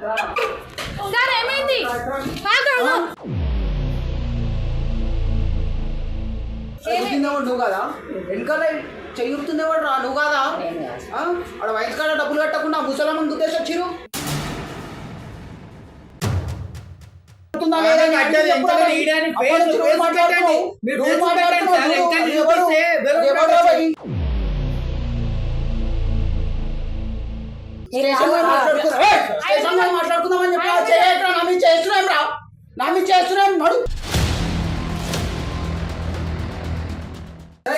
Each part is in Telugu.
సార్ ఏమైంది? చెయ్యుతుందేవాడు నువ్వు కదా, వెనకాల చెయ్యుతుందేవాడు రా నువ్వు కాదా? ఆడ వయసు కాడ డబ్బులు కట్టకుండా ముసలమ్మని గుర్తేసి వచ్చిరు. మాట్లాడుకుందామని చెప్పి చేస్తున్నాం రా, నా మీద చేస్తున్నాం నడు.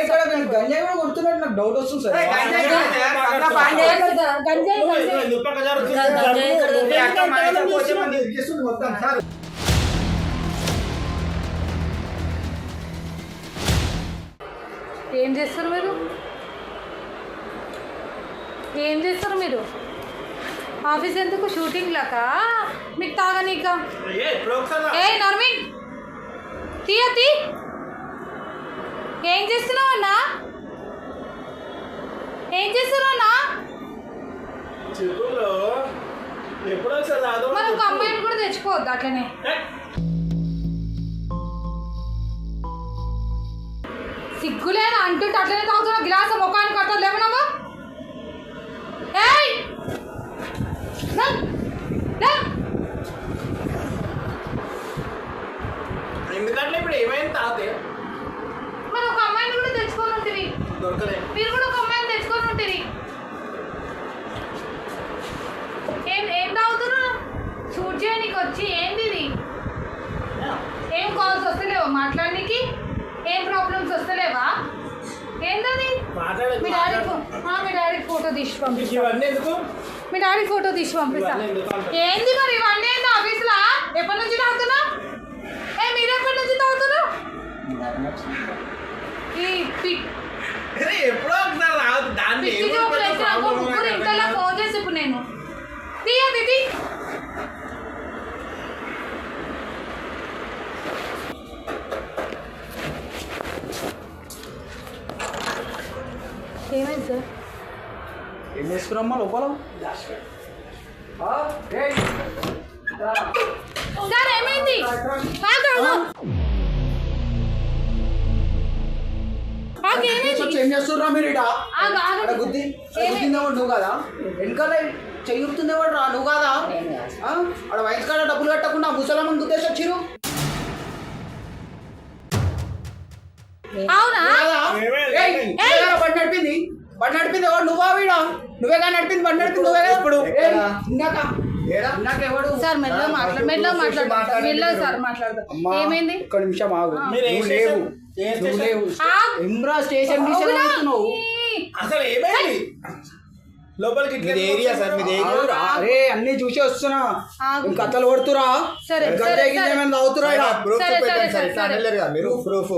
ఇక్కడ గంజాయి కూడా కొడుతున్నట్టు నాకు డౌట్ వస్తుంది సార్. ఏం చేస్తారు మీరు? ఏం చేస్తారు మీరు? ఆఫీస్ ఎందుకు? షూటింగ్ లాకా మీకు తాగనీక? ఏ నర్మి తీ ఏం చేస్తున్నావు అన్నా? ఏం చేస్తున్నావు అన్నా? మనం ఒక అమ్మాయిని కూడా తెచ్చుకోవద్దు అట్లనే. సిగ్గులేనా అంటుంటే అట్లనే తాగుతున్నా? గ్లాస్ ముఖానికి కట్టాలి లేవనమ్మా. ఏయ్ ఎందుకంటే ఇప్పుడు ఏమైంది తాతే? మరి ఒక అమ్మాయిని కూడా తెచ్చుకొని ఉంటుంది. మీరు కూడా ఒక అమ్మాయిని తెచ్చుకొని ఉంటుంది. ఏం తాగుతున్నారు? షూట్ చేయడానికి వచ్చి ఏంది ఇది? ఏం కాల్స్ వస్తలేవా మాట్లాడడానికి? ఏం ప్రాబ్లమ్స్ వస్తలేవా? ఏంటది? మీ డాడీకి ఫోటో తీసి పంపిస్తా. మీ డాడీకి ఫోటో తీసి పంపిస్తా. ఏంది మరి ఇవన్నీ ఏంది ఆఫీస్లో? ఎప్పటి నుంచి తాగుతున్నా? మీరు ఎప్పటి నుంచి తాగుతున్నా? ఇంట్లో ఫోన్ చేసి ఇప్పుడు నేను తీయది ఏమైంది సార్? ఏం చేసుకున్నామ్మా లోపల? సార్ ఏమైంది? ఏం చేస్తున్నా మీరు? గుద్ది గుద్దిందేవాడు నువ్వు కదా, వెనకాల చెయ్యుతుందేవాడు రా నువ్వు కాదా? ఆడ వయసు కాడ డబ్బులు కట్టకుండా ముసలమ్మని గుర్తేసి వచ్చిరు. అవునా? బండి నడిపింది ఎవడు? నువ్వా వీడా? నువ్వేగా నడిపింది బండి నడిపింది నువ్వే కదా. ఇప్పుడు సార్ మెల్లగా మాట్లాడదు. ఏమైంది? ఒక్క నిమిషం ఆగు. నువ్వు లేవు ఎమ్రా స్టేషన్ అవుతున్నావు. అసలు ఏమైంది లోపలికి? ఏరియా సార్ మీది ఏరియా. అరే అన్ని చూసి వస్తున్నా, కథలు కొడుతురా, ఏమైనా అవుతురా? మీరు ప్రూఫ్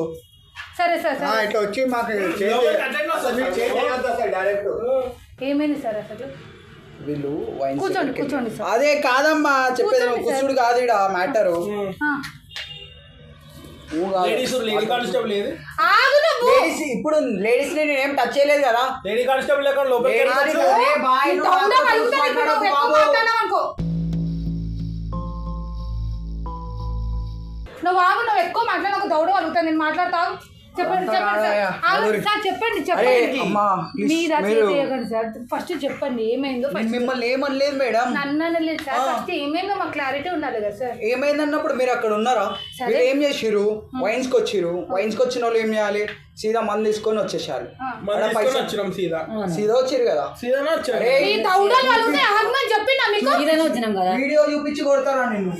సరే సార్ ఇట్లా వచ్చి మాకు డైరెక్ట్ ఏమైంది సార్? అసలు వీళ్ళు కూర్చోండి సార్. అదే కాదమ్మా చెప్పేది, కూర్చుడు కాదు ఇక్కడ మ్యాటరు. ఇప్పుడు లేడీస్ నేను ఏం టచ్ చేయలేదు కదా. లేడీ కానిస్టేబుల్ ఎక్కడ లోపలికి నువ్వు ఆగు, నువ్వు ఎక్కువ మాట్లాడి నాకు దౌడ అడుగుతాను. నేను మాట్లాడతావు. చెప్పండి సార్, చెప్పండి సార్. ఫస్ట్ చెప్పండి ఏమైందో. మిమ్మల్ని ఏమనలేదు మేడం. నన్ను లేదు సార్, ఫస్ట్ ఏమైందో మాకు క్లారిటీ ఉండాలి కదా సార్. ఏమైంది అన్నప్పుడు మీరు అక్కడ ఉన్నారా? మీరు ఏం చేసిరు? వైన్స్కి వచ్చిన వాళ్ళు ఏం చేయాలి? సీదా మంది తీసుకొని వచ్చేసారు. సీదా వచ్చిరు కదా. వీడియో చూపించి కొడతారా నిన్ను?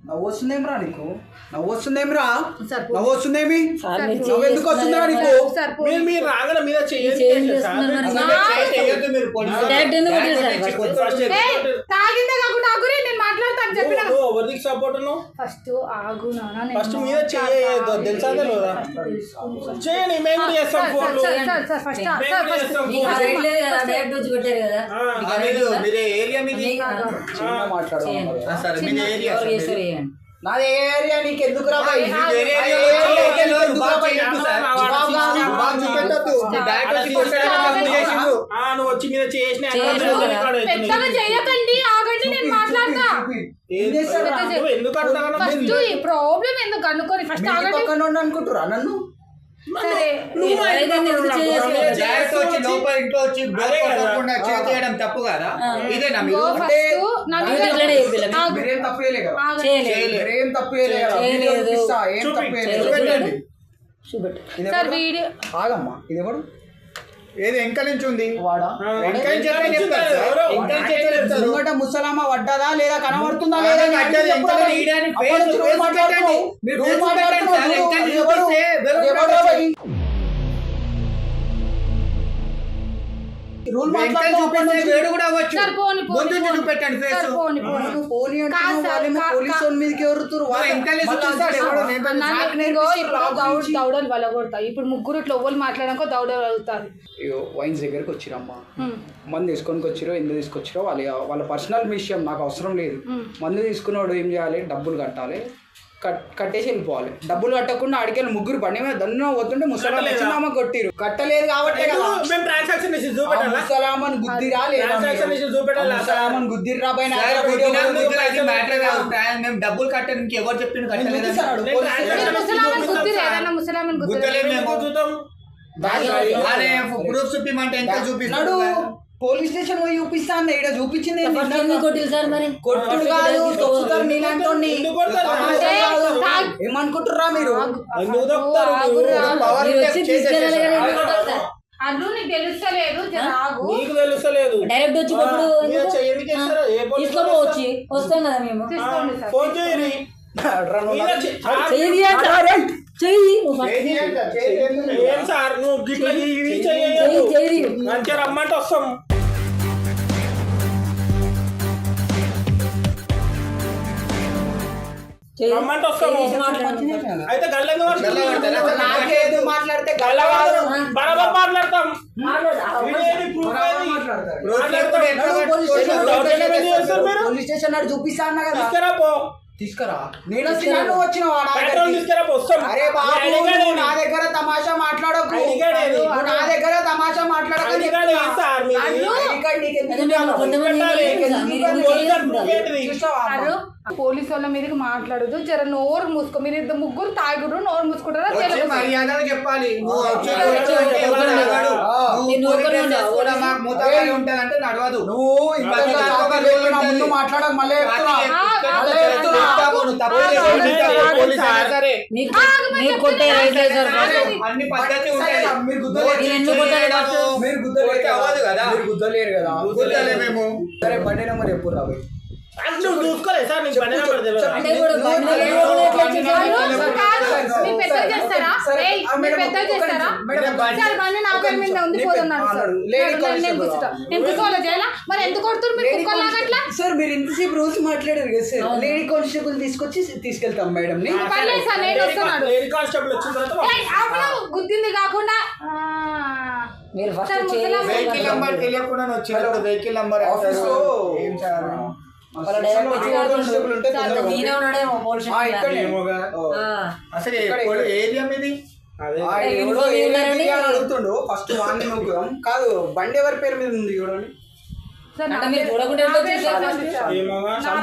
నవ్వు వస్తుందేమిరా నీకు? నవ్వు వస్తుందేమిరా? నవ్వు వస్తుందేమి? నవ్వు ఎందుకు వస్తుందా నీకు? మీరు రాగల మీద సపోర్ట్ ఫస్ట్ ఆగు ఫస్ట్ మీద తెలుసా చేయండి. మేము చేస్తాం. నాది ఏరియా నీకు ఎందుకు రా భయ్? వేరే ఏరియాలో నీకు ఎందుకు రా బాగా భయ్? చేయొద్దు సార్. బాగా కాదు. బాగా చూపెట్టొద్దు. నీ బ్యాగ్ వచ్చి కొట్టడం ముందు చేసిండు. నువ్వు వచ్చి మీద చేసిన పెద్దగా చేయకండి, ఆగండి, నేను మాట్లాడతా. ఏం చేస్తాడు రా? నువ్వు ఎందుకు అడుగుతావు? ఫస్ట్ ఈ ప్రాబ్లం ఎందుకు కనుక్కొని ఫస్ట్ మీ ఇంటి ఆగండి. పక్కన ఉండి అనుకుంటురా నన్ను? సరే డైరెక్ట్ వచ్చి లోపల ఇంట్లో వచ్చి డోర్ కొట్టకుండా చేయడం తప్పు కదా? ఇదేనా మీరు? గో అంటే ఫస్ట్ నా మీద ఆగు. మీరేం తప్పు చేయలే కదా? ఆగండి. మీరేం తప్పు చేయలే కదా? వీడియో చూపిస్తా, ఏం తప్పు చేయలేదు. చూపెట్టండి. ఇది సార్ ఎవడు? వీడియో ఆగమ్మా, ఇది ఎవడు? ఏది వెనక నుంచి ఉంది? వాడా? వెనక నుంచి చెప్తే చెప్తారు సార్. వెనక నుంచి చెప్తారు. ముంగట ముసలామా వడ్డదా లేదా కనబడుతుందా లేదా? అదే వడ్డది, వెనకాల తీయడానికి అప్పటి face నుంచి to రూల్ face మాట్లాడుతున్నావు. మీరు రూల్ face to face మాట్లాడుతున్నావు. సార్. వెనకాల అది ఎవడు? చూపిస్తే అది ఎవడు రా భయ్? రూల్ వెనకాల మాట్లాడుతున్నావు అప్పటి చూపిస్తే నుంచి. వేడు కూడా అవ్వచ్చు. సార్ పోని ముందు పోని నుంచి చూపెట్టండి face. సార్ పోని పోని నువ్వు పోనీ కాదు అంటున్నావు, సార్, వాళ్ళేమో పోలీసు వాళ్ళ మీదకి ఎవరుతురు? నువ్వు వెనకాల చూపిస్తాడు ఎవడో నేను నాకు నేర్పిస్తారు దౌడలు వలగొడతా. ఇప్పుడు ముగ్గురు ఇట్లా ఒవ్వలు మాట్లాడాక దౌడలు అవుతారు. వైన్స్ దగ్గరికి వచ్చిరమ్మా, మందు తీసుకొని వచ్చిరో ఎందుకు తీసుకొచ్చిరో వాళ్ళ పర్సనల్ విషయం నాకు అవసరం లేదు. మందు తీసుకున్నాడు ఏం చేయాలి? డబ్బులు కట్టాలి, కట్టేసి వెళ్ళిపోవాలి. డబ్బులు కట్టకుండా అడిగేళ్ళు ముగ్గురు బండి మీద దన్ను పోతుంటే ముసలామ కొట్టిరు. కట్టలేదు కాబట్టి కదా మేము ట్రాన్సాక్షన్ హిస్టరీ చూపెట్టాలా? ముసలామని గుద్దిరా లేదా? Transaction history చూపెట్టాలా? ముసలామని గుద్దిరా పైన సార్, మ్యాటర్ కాదు. మేము డబ్బులు కట్టడానికి ఎవరు చెప్పిండు కట్టలేదు? ముసలామని గుర్తిరు, ఏదైనా ముసలామని గుర్తిరు. గుర్తులేదు మేము. చూద్దాం. అరే ప్రూఫ్ చూపిమంటే ఎంత చూపిస్తున్నాడు? పోలీస్ స్టేషన్ పోయి చూపిస్తా అన్న, ఇక్కడ చూపించింది ఏంది? కొట్టిలు సార్ మరి కొట్టుడు కాదు, తొక్కుతారు నీలాంటోని. ఎందుకు కొడతారు? ఏమనుకుంటుర్రా మీరు? ఎందుకు తప్పుతారు? పవర్ మీరు వచ్చి తీసుకెళ్ళాలి కదా, ఎందుకు కొట్టాలి సార్? అడ్డు నీకు తెలుస్తలేదు, జర ఆగు. నీకు తెలుస్తలేదు. డైరెక్ట్ వచ్చి కొట్టుడు ఎందుకు? ఎందుకు చేస్తారా? ఏ పోలీస్ తీసుకోపోవచ్చు, వస్తాం కదా మేము. తీసుకోండి సార్. ఫోన్ చేయరి. చెయ్యి అంట. చెయ్యి నువ్వు first ఏం సార్ నువ్వు గిట్ల ఇది చెయ్యొద్దు. చెయ్యి చెయ్యి మంచిగా రమ్మంటే వస్తాం. రమ్మంటే వస్తాము. అయితే గల్లెందు నాకేదో మాట్లాడితే బరాబర్ మాట్లాడతాం. ఇదేంటి proof ఏది? మాట్లాడతాం. పోలీస్ స్టేషన్ నాడు చూపిస్తా అన్న కదా. తీసుకురా పో. తీసుకురా. నేను వచ్చిన పెట్రోల్ తీసుకురా పో, వస్తాం. అరే బాబు, నువ్వు నా దగ్గర తమాషా మాట్లాడకు. అడిగాడేది. నువ్వు నా దగ్గర తమాషా మాట్లాడకు. అడిగాడు ఏం సార్ మీది? అడిగాడు నీకు ఎందుకు అదే మేము కొంతమంది పెట్టాలి. ఏంటిది? చూసావా అమ్మ? అరు పోలీసు వాళ్ళ మీదకి మాట్లాడదు, జర నోరు మూసుకో. మీరు ఇద్దరు ముగ్గురు తాగురు, నోరు మూసుకుంటారా? వచ్చి తెలుగు మర్యాదగా చెప్పాలి. నువ్వు వచ్చి ఎవరు నడవడు. నేను నువ్వు ఒక్కడే పోలీస్ ఉన్నా. కూడా మాకు మూతగానే ఉంటదంటే నడవదు. నువ్వు ఇంత ముందు మాట్లాడక మళ్ళీ చెప్తున్నా. మళ్ళీ చెప్తున్నా. నీకు కొట్టే రైట్ లేదు సార్ first. అన్ని పద్ధతి ఉంటాయి. మీరు గుద్దలేరు. నేను ఎందుకు కొట్టాలి first? మీరు గుద్దలేరు కదా. అవ్వదు కదా. మీరు గుద్దలేరు కదా. గుద్దలే మేము. సరే బండి నెంబర్ ఎప్పుడు రాబోయ్? నువ్వు చూసుకోలేదు సార్, నీకు బండి నెంబర్ తెలియదా? అంటే ఇప్పుడు బండిలో లేకుండా ఎట్లా వచ్చేసారు? మీ పెద్దలు చేస్తారా? ఏయ్, మీ పెద్దలు చేస్తారా? సార్ బండి నా పేరు మీద ఉంది, పోతున్నాను సార్. నేను కూర్చుంటా. నేను కూర్చోవాలా చేయాలా? మరి ఎందుకు కొడుతున్నారు మీరు కుక్కలాగా అట్లా? సార్ మీరు ఇంతసేపు రోజు మాట్లాడారు కదా సార్. లేడీ కానిస్టేబుల్ తీసుకెళ్తాం మేడం ని. పర్లేదు సార్, నేను వస్తున్నాడు. లేడీ కానిస్టేబుల్ వచ్చిన తర్వాత ఏయ్, ఆపను, గుద్దింది కాకుండా మీరు ఫస్ట్ సార్, ముసలాం వెహికల్ నంబర్ తెలియకుండా వచ్చినప్పుడు వెహికల్ నంబర్ ఆఫీస్ లో ఏం చేయాలి? వాళ్ళ డైరెక్ట్ వచ్చి కానిస్టేబుల్ ఉంటే సార్, తొందరగా ఈయన ఉన్నాడేమో పోలీస్ ఆ, స్టేషన్ ఇక్కడే. ఏమోగా. అసలు ఏరియా మీది? అదే ఆ, ఎవడో ఏ వ్యక్తి అని అడుగుతుండు. ఫస్ట్ వాడిని నొక్కుదాం. కాదు, బండి ఎవరి పేరు మీద ఉంది చూడండి. సార్, అంటే మీరు చూడకుండా ఎందుకు వచ్చారు నా first? పేరు ఏమోగా. చాలు,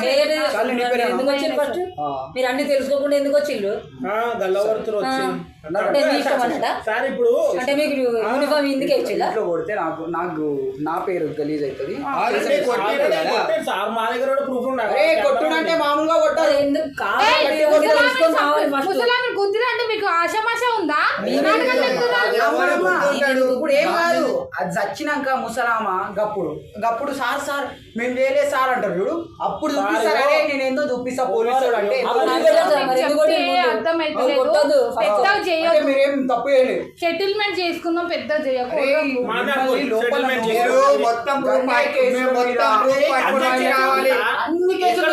నీ పేరేనా? ఎందుకు వచ్చారు ఫస్ట్? ఆ. మీరు అన్ని తెలుసుకోకుండా ఎందుకు వచ్చిళ్ళు? గల్లవర్తులు వచ్చి అంటే మీ ఇష్టం అన్నట? సార్ ఇప్పుడు అంటే మీకు యూనిఫామ్ ఇందుకే ఇచ్చిల్లా? ఇంట్లో కొడితే నాకు నా పేరు గలీజ్ అవుతుంది. ఆల్రెడీ కొట్టిరు కదా. కొట్టాడు సార్, మా దగ్గర కూడా ప్రూఫ్ ఉండాలి. అరే కొట్టుడంటే మామూలుగా కొట్టాలి. ఎందుకు కావాలి? తెలుసుకొని రావాలి first. ముసలామి గుద్దిరా అంటే మీకు ఆశామాష ఉందా? నాటకం చెప్తున్నారు. అమ్మమ్మ, ఇప్పుడు ఏం కాదు, అది చచ్చినాక ముసలామ గప్పుడు సార్ మేము చేయలేదు సార్ అంటారు చూడు. అప్పుడు చూపిస్తారు. అరే నేను ఏందో చూపిస్తా పోలీసు అంటే అప్పుడు నాకు తెలియదు సార్, మరి ఎందుకు చెప్తే కొట్టిండు? అర్థమైతలేదు. కొట్టొద్దు. పెద్దగా అంటే చేయొద్దు. మీరేం తప్పు చేయలేదు. సెటిల్మెంట్ చేసుకుందాం, పెద్ద చేయకూడదు. మిమ్మల్ని లోపల settlement మీరు మొత్తం proof పట్టుకొని రావాలి. అన్ని కేసులు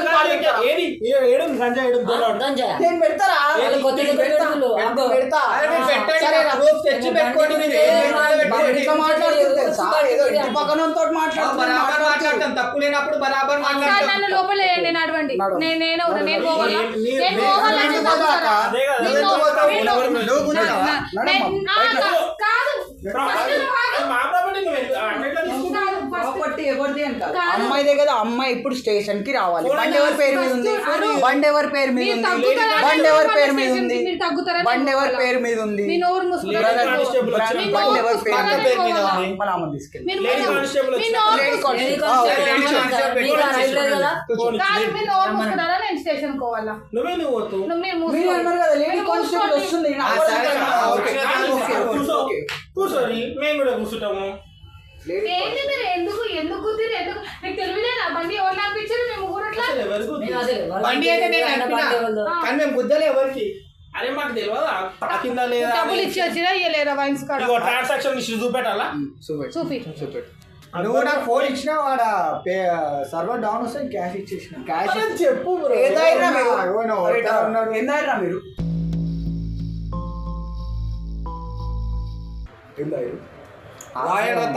ఏది ఏడు గంజా ఏడు అర్థం చేయాలి. నేను పెడతారా? వాళ్ళు కొత్త దగ్గర పెడుతున్నారు. అబ్బో. పెడతా. అరే మీరు పెట్టండి, సరే రా. proof తెచ్చి పెట్టుకోండి. మీరు ఏం బాగా ఇట్లా మాట్లాడుతుంది తెలుసా? ఏదో ఇంటి పక్కన తోటి బరాబర్ మాట్లాడతాం చేయడం తప్పు లేనప్పుడు బరాబర్ సార్ మాట్లాడతాం. నన్ను లోపల వేయండి, నడవండి. నేను పోవాలా? నీ- నేను పోవాలా? నీ- నేను తగ్గుతారా? అదే కదా, నేను నువ్వు పోతాను. నువ్వు కూర్చున్నావా? కాదు అది మా ప్రాపర్టీ నువ్వు అట్లా తీసుకుంటా. ప్రాపర్టీ ఎవరిది అని కాదు. కాదు. అమ్మాయిదే కదా, అమ్మాయి ఇప్పుడు స్టేషన్ కి రావాలి. ఫోన్ బండి ఎవరి పేరు మీద ఉంది? బండి ఎవరి పేరు మీద మీరు ఉంది? తగ్గుతారా? బండి ఎవరి పేరు మీద స్టేషన్కి ఉంది? మీరు తగ్గుతారా? బండి ఎవరి పేరు మీద ఉంది? మీ నోరు మూసుకురా. లేడీ కానిస్టేబుల్ వచ్చిన మీ బండి నోరు ఎవరి పేరు మూసుకురా. మీద ఉంది? పోవాలా? మన అమ్మ తీసుకెళ్ళి. మీరు లేడీ పోవాలా? కానిస్టేబుల్ మీ వచ్చిన నోరు లేడీ మూసుకురా. కానిస్టేబుల్. కాదు, మీరు నోరు మూసుకున్నారా? నేను స్టేషన్ పోవాలా? నువ్వే నువ్వు పోతు. మీరు మీరు మూసుకోండి. అన్నారు కదా లేడీ మీరు కానిస్టేబుల్ మూసుకోండి. వస్తుంది. ఆ, సరే, ఓకే. కూర్చోని మేము కూడా కూర్చుంటాము. ఏంటి మీరు ఎందుకు గుద్దిరు? ఎందుకు మీకు తెలియలేదా? బండి ఎవరు నాపించారు? మేము ఊరట్లా అసలు ఎవరికి నేను అసలు బండి అయితే నేను నడిపినా. కానీ మేము గుద్దలే ఎవరికి. అరే మాకు తెలియదా తాకిందా లేదా డబ్బులు ఇచ్చి వచ్చినా ఇయ్యలేరా వైన్స్ కాడ? ఇగో ట్రాన్సాక్షన్ హిస్టరీ చూపెట్టాలా? చూపి. నువ్వు నాకు ఫోన్ ఇచ్చినా వాడ సర్వర్ డౌన్ వస్తే క్యాష్ ఇచ్చేసిన. క్యాష్ అరే చెప్పు బ్రో. ఏదైనా మీరు ఉన్నాడు. ఏందైనా మీరు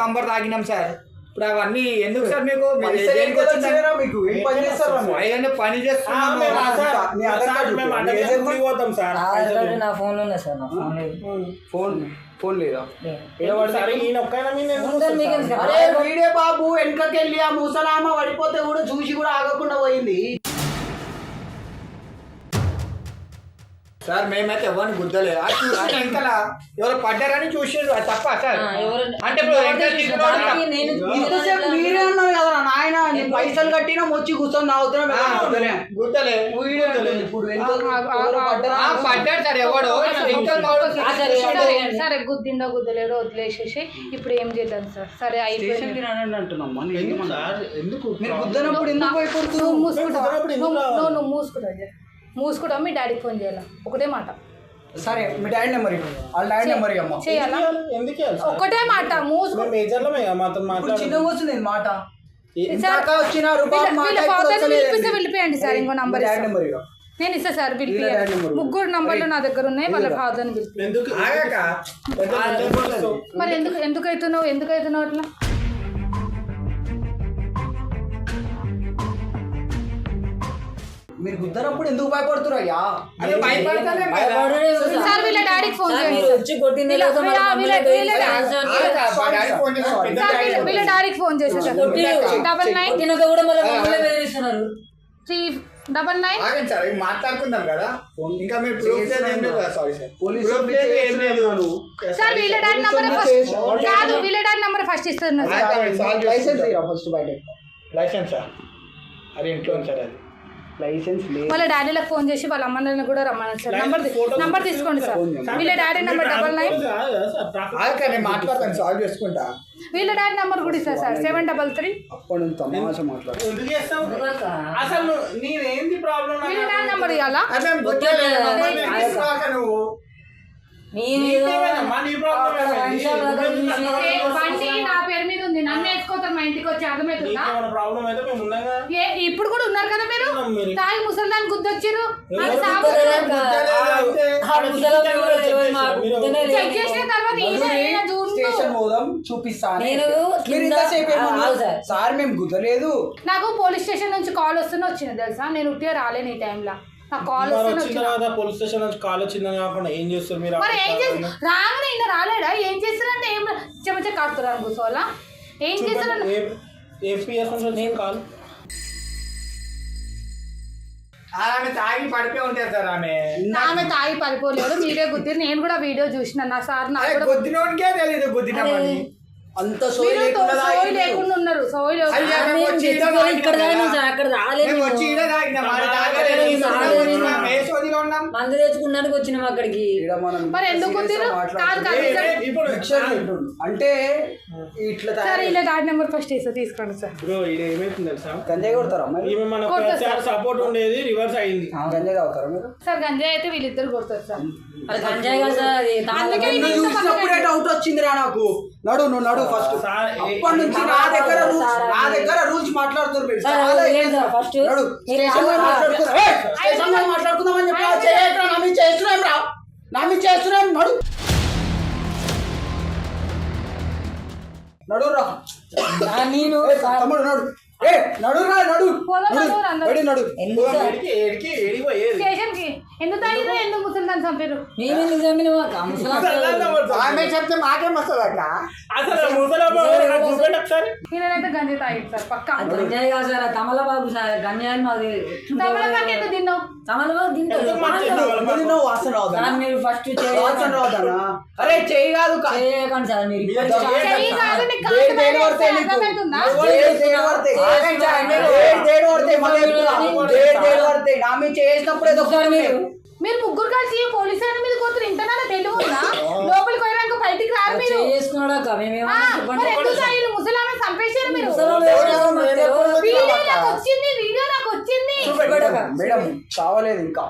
తంబర్ తాగినాం సార్. ఇప్పుడు అవన్నీ ఎందుకు సార్ మీకు? మీరు పైసలు దేనికి ఎంత వచ్చిందని? వచ్చినారా మీకు? ఏం పని చేస్తారా మీరు? పైగానే పని ఆ, చేస్తున్నాము. మేము ఆ సార్, నీ ఆ ఆధార్ సార్ కార్డు మేము చూపి. అడ్డమే ఏజెంట్ ఊరికి పోతాం సార్. నా ఫోన్ లో ఉన్నాయి సార్, నా ఫోన్ లేదు. ఫోన్ లేదా? సరే ఈయన ఒక్కైనా మీద ఎందుకు ఉందని మీకు వస్తుంది ఎందుకు? సార్? అరే వీడే బాబు వెనకకెళ్ళి ఆ ముసలామ పడిపోతే కూడా చూసి కూడా ఆగకుండా పోయింది. సార్ మేమైతే ఎవరిని గుద్దలే. అది చూసిన వెనకాల ఎవరు పడ్డారని చూసిండ్రు. అది తప్ప సార్. అంటే ఇప్పుడు వెనకాల తీసుకున్నాడు తప్ప. నేను ఇంతసేపు మీరే అన్నారు కదా నాయన, నేను పైసలు కట్టినా వచ్చి కూర్చొని నవ్వుతున్నా. గుద్దలే. వీడియో ఇప్పుడు ఎవరు పడ్డారా? పడ్డాడు సార్ ఎవడో. వెనకాల మావాడు సరే గుద్దిండో గుద్దలేడో వదిలేసేసి ఇప్పుడు ఏం చేద్దాం సార్? సరే అయిపోయింది. స్టేషన్కి రానండి అంటున్నామ్మా. నేను ఎందుకు ఏమన్నా? సార్? ఎందుకు మీరు గుద్దనప్పుడు ఎందుకు భయపడుతున్నారు? నువ్వు మూసుకుంటావా? కుదరనప్పుడు ఎందుకు రావాలి? నువ్వు మూసుకుంటావా? మీ డాడీకి ఫోన్ చేయాలా? ఒకటే మాట సరే మీ డాడీ నెంబర్ వాళ్ళ డాడీ నెంబర్ అమ్మ. చేయాలా? ఎందుకు ఇవ్వాలి సార్? ఒకటే మాట మూసుకో. మేము మేజర్లమే కదా మాతో ఇప్పుడు మాట్లాడు. చిన్నగా వస్తుంది మాట. సార్, ఇందాక వచ్చిన రూపాయి మాట వీళ్ళ ఇప్పుడు ఫాదర్ని వస్తలేదండి. పిలిపిస్తే వెళ్ళిపోయండి సార్. ఇంకో నంబర్ డాడీ నెంబర్ ఇవ్వ. నేను ఇస్తా సార్. వీళ్ళ డాడీ పిలిపియండి. నెంబర్. ముగ్గురు నంబర్లు నా దగ్గర ఉన్నాయి. వాళ్ళ ఫాదర్ని పిలిపి. ఎందుకు ఆగాక మరి ఎందుకు అవుతున్నావు అట్లా? మీరు గుద్దనప్పుడు ఎందుకు భయపడుతున్నారు అయ్యా? అదే భయపడతానే సార్ వీళ్ళ డాడీకి ఫోన్ చేయండి. మీరు వచ్చి కొట్టింది వీళ్ళ- లేదా మరి వీళ్ళ- మమ్మల్ని వీళ్ళ- పోయి వీళ్ళ- ఆన్సర్ సార్ వీళ్ళ డాడీకి ఫోన్ చేసేసారు. 99 కొట్టినాక కూడా మళ్ళీ మమ్మల్ని బెదిరిస్తున్నారు. 399 ఆగండి సార్, ఇవి మాట్లాడుకుందాం కదా. ఇంకా మీరు ప్రూఫ్ లేదు ఏం లేదు. Sorry sir. పోలీసు ప్రూఫ్ లేదు ఏం లేదు. సార్ వీళ్ళ డాడీ నంబర్ ఫస్ట్ కాదు, వీళ్ళ డాడీ నంబర్ ఫస్ట్ ఇస్తున్నా సార్. లైసెన్స్ ఇరా ఫస్ట్ బయట. లైసెన్స్ అది ఇంట్లో ఉంది సార్. అది లైసెన్స్ లేదు. వాళ్ళ డాడీలకు ఫోన్ చేసి వాళ్ళ అమ్మని కూడా రమ్మన్నారు సార్. నంబర్ తీసుకోండి సార్. వీళ్ళ డాడీ నంబర్ 99 ఆగక నేను మాట్లాడతాను, సాల్వ్ చేసుకుంటా. వీళ్ళ డాడీ నంబర్ కూడా ఇస్తా సార్. 733 అప్పటి నుంచి తమాషా మాట్లాడు. ఎందుకు చేస్తావు అసలు నీదేంది ప్రాబ్లం? వీళ్ళ డాడీ నంబర్ ఇవ్వాలా? అదే మేము గుర్తులే. మమ్మల్ని తీసుకురాక నువ్వు. నీకేమైనా నీ ప్రాబ్లం బండి నా పేరు మీద ఉంది. నన్ను వేసుకోతారు మా ఇంటికి వచ్చి. అర్థమవుతుందా? ప్రాబ్లం అయితే మేము ఉన్నాగా. ఇప్పుడు కూడా ఉన్నారు కదా మీరు. మీరు. తాగి ముసల్దాన్ని గుద్దొచ్చారు. ఎవరు చెక్ చేసిన తర్వాత ఈయన చూడు. స్టేషన్ పోదాం చూపిస్తాను. నేను మీరు ఇంతసేపు ఏమన్నారు? సార్ మేము గుద్దలేదు. నాకు పోలీస్ స్టేషన్ నుంచి కాల్ వస్తూనే వచ్చింది తెలుసా. నేను ఉట్టిగా రాలేను ఈ టైంలో. నాకు కాల్ వస్తూనే వచ్చిన వచ్చింది. తర్వాత పోలీస్ స్టేషన్ నుంచి కాల్ వచ్చిందని కాకుండా ఏం చేస్తారు మీరు? మరి ఏం చేసి రాగానే ఈయన రాలేడా? ఏం చేస్తారంటే ఏం చెమచ కాడుతున్నారు కూర్చోవాలా? ఏం చేస్తారని ఏపీఎస్ నుంచి కాల్. ఆమె తాగి పడిపోయి ఉంటారు సార్. ఆమె తాగి పడిపోలేదు. మీరే గుద్దిరు. నేను కూడా వీడియో చూసిన. నా సార్ నాకు కూడా గుద్దినోనికే తెలియదు గుద్దినామని. అంత సోయి మీరు లేకుండా సోయి లేకుండా ఉన్నారు. సోయి లేకుండా అయ్యా, మేము వచ్చి ఈడ ఇక్కడ తాగినాం సార్, అక్కడ రాలేదు. మేము వచ్చి ఈడ తాగినాం. ఆడ తాగలేదు. మేము రాలేదు. ఏ సోదిలో ఉన్నాం? మందు తెచ్చుకున్నానికి వచ్చినాం అక్కడికి. ఈడ మనం మరి ఎందుకు గుద్దిరు? కాదు కాదు ఇప్పుడు భిక్షలు తింటుండు. అంటే ఇట్లా సార్ ఇలా డాడీ నెంబర్ ఫస్ట్ ఇస్తా. తీసుకోండి సార్. బ్రో ఇది ఏమైతుంది తెలుసా? గంజాయి కొడతారా మరి? ఈమె మన కొడతా సార్. సపోర్ట్ ఉండేది రివర్స్ అయింది. గంజాయి తాగుతారా మీరు? సార్ గంజాయి అయితే వీళ్ళిద్దరు కొడతారు సార్. అది గంజాయి కదా సార్. అది అందుకే నిన్ను నేను ఇంత చూసినప్పుడే డౌట్ వచ్చిందిరా నాకు. నువ్వు నడు ఫస్ట్. సార్, అప్పటి నుంచి నా దగ్గర రూల్స్ మాట్లాడుతున్నారు మీరు. సార్, చాలా ఏం ఎక్కువ. Sir first? నడు. స్టేషన్ లో మాట్లాడుతున్నారు. ఏయ్, స్టేషన్ లో మాట్లాడుకుందామని చెప్పి చేయట్రా. నా మీద చేస్తున్నాం రా. నా మీద చేస్తున్నాం. నడు రా. నేను తమ్ముడు నడు. ఏ నడు రా నడు పోదాం నడువురు అందరూ. బయటికి నడు ఎందుకు సార్? ఏడికి పోయేది స్టేషన్ కి ఎందుకు తాగినా ఎందుకు ముసలిదాన్ని చంపారు? మేమెందుకు చంపినావు అక్క? ముసలాం ఆమె చెప్తే మాకేం వస్తుంది అక్క అసలు ముసలమ్మ చూపెట్టి ఒకసారి ఈయనైతే గంజి తాగింది సార్ పక్క. అది గంజాయి కాదు సార్, అది తమలబాబు సార్. గంజాయి మాది తమలపాకు ఎందుకు తిన్నావు? తమలబాబు తింటారు. ఎందుకు మంచిది? నువ్వు వాసన రావద్దా సార్ మీరు ఫస్ట్ వాసన రావద్దనా? అరే చెయ్యి కాదు చేయకండి సార్ మీరు. ఇప్పటికి స్టార్ట్ చెయ్యి చేయండి కాదు, సార్. నీకు కాలు మీద వేస్తే అర్థమవుతుందా? చేసినప్పుడు ఏదో సార్ మీరు మీరు ముగ్గురు కలిసి పోలీసు ఆయన మీద కూతురు ఇంతనా తెలివి ఉందా? లోపలికి పోయినాక బయటికి రారు మీరు. చేసుకున్నాడు అక్క. ఆ, మేమేమన్నా మరి ఎందుకు తాగిరు? ముసలామె చంపేశారు మీరు. ముసలామె ఎవరు మాకు వీడియో నాకు వచ్చింది, వీడియో నాకు వచ్చింది. మేడం కావలేదు ఇంకా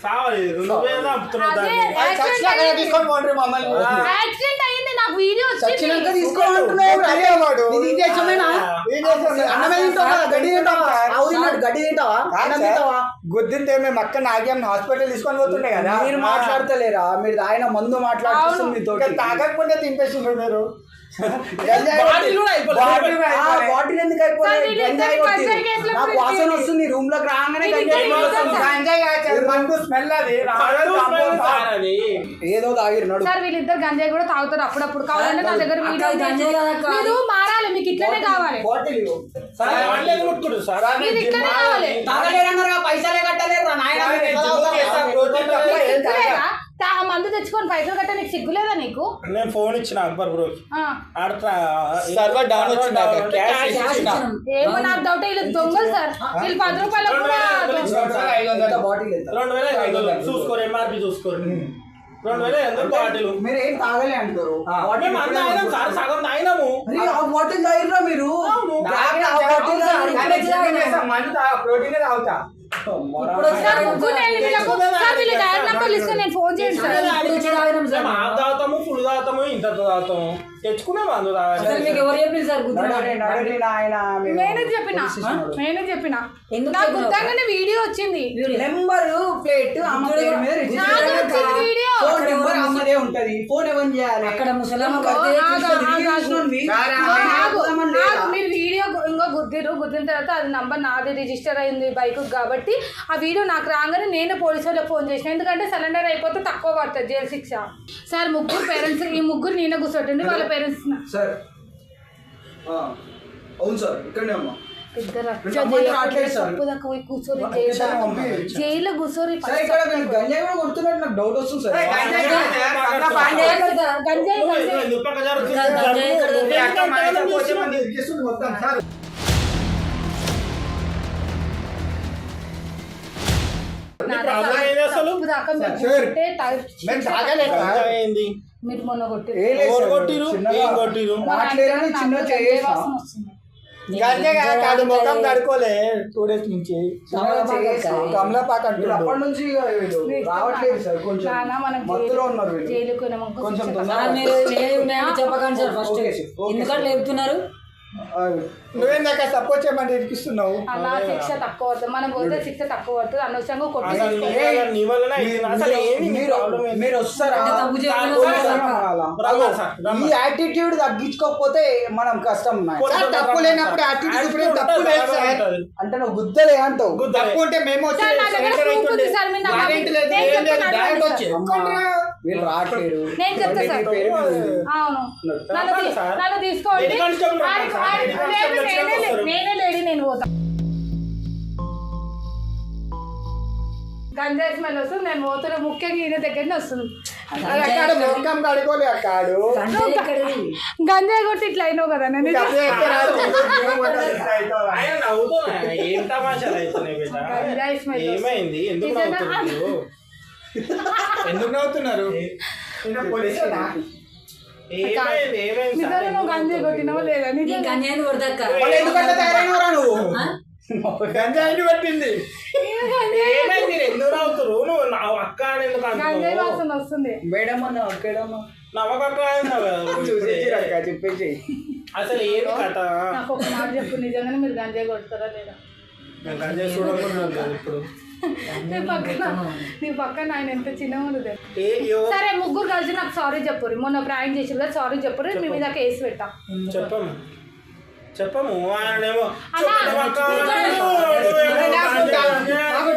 సావలేదు నువ్వే చంపుతున్నావు అదే దాన్ని. యాక్సిడెంట్ తీసుకొని పోండి మమ్మల్ని యాక్సిడెంట్ అయింది, నాకు వీడియో చచ్చినాక వచ్చింది. తీసుకోమంటున్నావు ఇది దేశమేనా అన్నమే తింటావా గడ్డి తింటావా ఆవు తిన్నాడు గడ్డి తింటావా అన్నం తింటావా గుద్దింటే మేము అక్క నాకేం హాస్పిటల్ తీసుకొని పోతుండే కదా. మీరు మాట్లాడతలేరా మీరు ఆయన మందు మాట్లాడుతుంది మీతో ఇంకా తాగకపోతే తింపేసిండ్రు మీరు. బాటిల్ కూడా అయిపోలేదు. బాటిల్ ఎందుకు అయిపోలేదు సరే, గంజాయి ఇద్దరు కొట్టి. గంజాయి కేసులో నాకు కూడా వాసన ఉంది. వస్తుంది రూమ్ లోకి రాగానే ఇది గంజాయి ఇద్దరు వస్తుంది. ఇద్దరు గంజాయి కాదు, మనకు స్మెల్ అది పళ్ళు స్మెల్ సార్ అది. ఏదో తాగిరు నడు సార్ వీళ్ళిద్దరు గంజాయి కూడా తాగుతారు అప్పుడప్పుడు. కావాలంటే నా దగ్గర అక్క, వీడియో ఇది గంజాయి కాదు అక్క. మీరు మారాలి, మీకు ఇట్లనే కావాలి. బాటిల్ ఇవ్వు. సార్ వాళ్ళు ఎందుకు ముట్టుకుంటారు సార్? మీరు ఇట్లనే కావాలి. తాగలేరన్నారుగా పైసలే కట్టలేరు నాయన మీరు ఎట్లా తాగుతారు? సిగ్గులేదా? ఆ మందు తెచ్చుకొని పైసలు కట్ట నీకు సిగ్గులేదా నీకు? నేను ఫోన్ ఇచ్చిన అక్బర్ బ్రోకి ఆ. ఆడతా సర్వర్ డౌన్ వచ్చింది అక్క. క్యాష్ క్యాష్ ఇచ్చినాం. ఏమో నాకు డౌట్ వీళ్ళు దొంగలు సార్. వీళ్ళు 10 రూపాయలు కూడా ఎంత బాటిల్ ఎంత? 2500 చూసుకోరు ఎంఆర్పి చూసుకోరు 2500 బాటిల్ మీరు ఏం తాగలే అంటారు మేము అంతా తాగినాం సార్ సగం తాగినాము అరే, ఆ బాటిల్ తాగిర్రా మీరు తాగిన ఆ బాటిల్ ప్రోటీన్ తాగుతా. ఇప్పుడు వచ్చి సార్, తాగినాం ముగ్గురు సార్. నేను వీళ్ళకు- సార్, వీళ్ళ డైరెక్ట్ నంబర్లు ఇస్తే నేను ఫోన్ చేయండి సార్. ఇప్పుడు వచ్చి తాగినాం సార్. మేము హాఫ్ తాగుతాము ఫుల్ తాగుతాము ఇంత తాగుతాము తెచ్చుకున్నాము అందులో అసలు మీకు ఎవరు చెప్పింది సార్ గుర్తు? నేనే చెప్పిన ఎందుకు నాకు చెప్పినావు? గుర్తంగానే వీడియో వచ్చింది. నెంబర్ ప్లేట్ అమ్మ పేరు మీద నాకు వచ్చింది వీడియో. ఫోన్ నెంబర్ అమ్మదే ఉంటది ఫోన్ ఎవరు చేయాలి అక్కడ ముసలమ్మ ఆగు, పడితే ఆగు, చూసినది. ఆగు, ఆగు, మీరు వీడియో ఇంకో గుద్దిన తర్వాత అది నంబర్ నాది రిజిస్టర్ అయింది బైక్ కాబట్టి ఆ వీడియో నాకు రాగానే నేను పోలీసు వాళ్ళకి ఫోన్ చేసిన. ఎందుకంటే సిలిండర్ అయిపోతే తక్కువ పడుతుంది జైలు శిక్ష. సార్ ముగ్గురు పేరెంట్స్, ఈ ముగ్గురు నేనే కూర్చోటండి వాళ్ళ పేరెంట్స్ సార్ అవును సార్ ఇక్కడనే అమ్మా ఇద్దరు వీళ్ళు అమ్మాయిలు రావట్లేదు సార్. కూర్చొని ఒకేసారి పంపి. జైల్లో కూర్చొని సార్ ఇక్కడ వీళ్ళు గంజాయి కూడా కొడుతున్నట్టు నాకు డౌట్ వస్తుంది సార్ గంజాయి ఎందుకు పక్క జరుగుతుంది? గంజాయి ఇక్కడ ప్రాబ్లం ఏంది అసలు? ఏంది మీరు మొన్న కొట్టి ఎవరు కొట్టిరు ఏం కొట్టిరు మాట్లాడని చిన్న చేస్తా గంజే కాదు ముఖం కడుకోలే 2 days నుంచి కమలాపాక వీళ్ళు అప్పటి నుంచి వీళ్ళు రావట్లేదు సార్ కొంచెం మత్తులో ఉన్నారు వీళ్ళు జైలుకు కొంచెం సార్ తొందరగా మీరు నేను చెప్పకండి sir first. Okay sir, okay ఎందుకంటే లేపుతున్నారు? నువ్వేందాక సపోర్ట్ చేయమని ఇరికిస్తున్నావు. అలా శిక్ష తక్కువ పడుతుంది. మనం పోతే శిక్ష తక్కువ పడుతుంది. అనవసరంగా కొట్టి అసలు నీ వల్లనే అవుతుంది. అసలు ఏంది నీ ప్రాబ్లం ఏంది? మీరు వస్తారా అంటే తప్పు చేయకుండా పోలీసు సార్. రమ్మనాలా? రమ్మని సార్, ఈ రమ్మని. యాటిట్యూడ్ తగ్గించుకోకపోతే మనం కష్టం నాయన. కొంచెం తప్పు లేనప్పుడు attitude ఇప్పుడు తప్పు లేదు సార్. అంటే నువ్వు గుద్దలే అంటావు గుద్దలే. తప్పు ఉంటే మేము వచ్చి సార్, నా దగ్గర surrender proof ఉంది అవుతుండే. సార్. మీరు నాకు వారెంట్ లేదు, నేను ఏం లేదు, చెప్తాను డైరెక్ట్ అడగండి వచ్చి. అమ్మా, వీళ్ళు రావట్లేదు నేను చెప్తా సార్. అవును రమ్మని సార్. నన్ను తీసుకోండి. ఎన్ని కానిస్టేబుల్ రమ్మని సార్? ఎన్ని కానిస్టేబుల్ వచ్చినా నేనే లేడీ, నేను పోతా. గంజాయి స్మెల్ వస్తుంది, నేను పోతున్నా. ముఖ్యంగా ఈయన దగ్గరనే వస్తుంది. అక్కడ ముఖం కడుకోలే అక్కాడు. గంజాయి ఎక్కడిది? గంజాయి కొట్టి ఇట్లా అయినావు కదా నేను. ఆయన నవ్వుతున్నా ఏం తమాషాలు అవుతున్నాయి బిడ్డ గంజాయి స్మెల్ ఏమైంది ఎందుకు నిజంగా? నవ్వుతున్నారు ఎందుకు నవ్వుతున్నారు? ఏమైంది ఏమైంది నిజంగా సార్? నువ్వు గంజాయి కొట్టినావా లేదా? నీ నిజంగా గంజాయిని కొడతాక్క. మళ్ళీ ఎందుకంటే తయారైనవరా నువ్వు ఆ? గంజాయిని పట్టింది. ఏమైంది మీరు ఎందుకు నవ్వుతురు నువ్వు నా అక్క అని ఎందుకు గంజాయి అంటున్నావు వాసన వస్తుంది. మేడం అన్న అక్కడమ్మా నవ్వకక్క అన్నావు కదా. చూసేసిరక్క చెప్పేసి అసలు ఏది కథ నాకు ఒక మాట చెప్పు, నిజంగానే మీరు గంజాయి కొడతారా లేదా? నేను గంజాయి చూడకుండా ఉన్నాను ఇప్పుడు నీ పక్కన ఆయన ఎంత చిన్నగా ఉంది. ఏ యో సరే ముగ్గురు కలిసి నాకు సారీ చెప్పుర్రి. మొన్న ప్రాంక్ చేసి సారీ చెప్పుర్రి, మీ మీద కేసు పెట్టా. చెప్పమ్మా చెప్పము ఆయనేమో అలా నాకు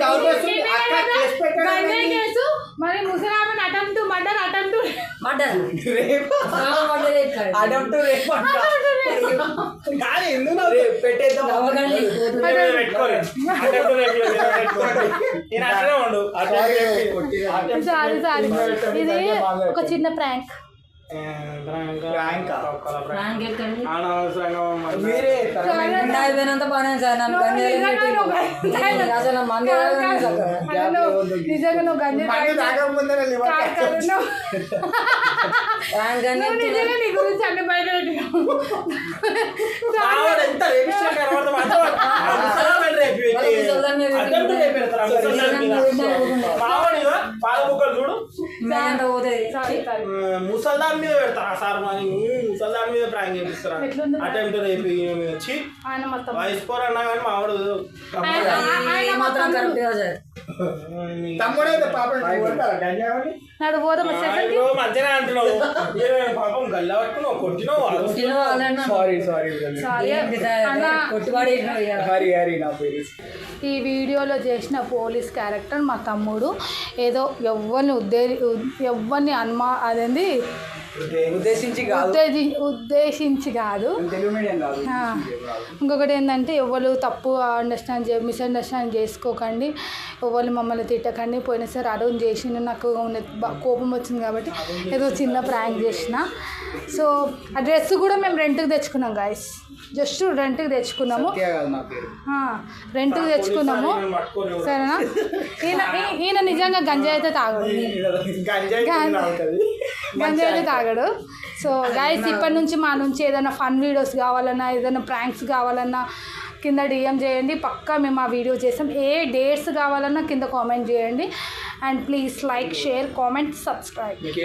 డౌట్ వస్తుంది అక్క కేసు పెట్టాడు గంజాయి కేసు మరి ముసలామన్ అటెంప్ట్ మర్డర్ అటెంప్ట్ మర్డర్ రేపు మర్డర్ ఎక్కడ అటెంప్ట్ రేపు అంట. కానీ ఎందుకు రేపు పెట్టేద్దాం నవ్వకండి పెట్టుకోరు నేను అట్లనే ఉండు అట్లా సారీ సారీ ఇది ఒక చిన్న ప్రాంక్ ప్రాంక్ ఎక్కడిది అనవసరంగా మరి. మీరే నిన్న అయిపోయినంత బాగానే సార్ నన్ను గంజాయి అసలు మంది నిజంగా నువ్వు గంజాయి మందు తాగకముందనే లివర్ ప్రాంక్ అని నువ్వు నిజంగా నీ గురించి అన్ని బయట పెట్టినావు ఆవిడ ఎంత రేపిస్తాడు కనబడతాం ఆ ముసలామెను రేపి పెట్టి attempt రేపి పెడతారు ఆ ముసలామె మీద. మావాడిగా పాల బుక్కలు చూడు మేనంత పోతుంది సారీ సారీ ముసల్దాన్ మీద పెడతారు ఆ సార్ మరి ముసల్దాన్ మీద ప్రాంక్ చేపిస్తారు ఎట్లుంది? అటెంప్ట్ రేపి ఈయన మీద వచ్చి ఆయన మొత్తం వయసు పోరు అన్నా కానీ మావాడు ఈ మాత్రం కరెక్ట్ గా సార్ తమ్ముడైతే పాపం గంజాయి నాడు పోదాం వచ్చేసరికి మంచిగా అంటున్నావు ఏ పాపం గల్ల పట్టుకున్నావు కొట్టినావు సారీ సారీ సారీ అన్న కొట్టుబడి హరి హరి నా పేరు ఈ వీడియోలో చేసిన పోలీస్ క్యారెక్టర్ మా తమ్ముడు ఏదో ఎవరిని అదేంది ఉద్దేశించి కాదు ఉద్దేశించి కాదు తెలుగు మీడియం కాదు ఆ, ఇంకొకటి ఏంటంటే ఎవరు తప్పు మిస్అండర్స్టాండ్ చేసుకోకండి ఎవరు మమ్మల్ని తిట్టకండి పోయినసారి అడవుని చేసిన నాకు కోపం వచ్చింది కాబట్టి ఏదో చిన్న ప్రాంక్ చేసిన సో ఆ డ్రెస్ కూడా మేము రెంట్కి తెచ్చుకున్నాం గాయస్ జస్ట్ రెంట్కి తెచ్చుకున్నాము సత్య కాదు నా పేరు రెంట్కి తెచ్చుకున్నాము సరేనా ఈయన నిజంగా గంజాయి అయితే తాగడు గంజాయి అయితే తాగడు సో గైస్ ఇప్పటి నుంచి మా నుంచి ఏదైనా ఫన్ వీడియోస్ కావాలన్నా ఏదైనా ప్రాంక్స్ కావాలన్నా కింద డిఎం చేయండి పక్కా మేము ఆ వీడియో చేస్తాం ఏ డేట్స్ కావాలన్నా కింద కామెంట్ చేయండి and please like share comment subscribe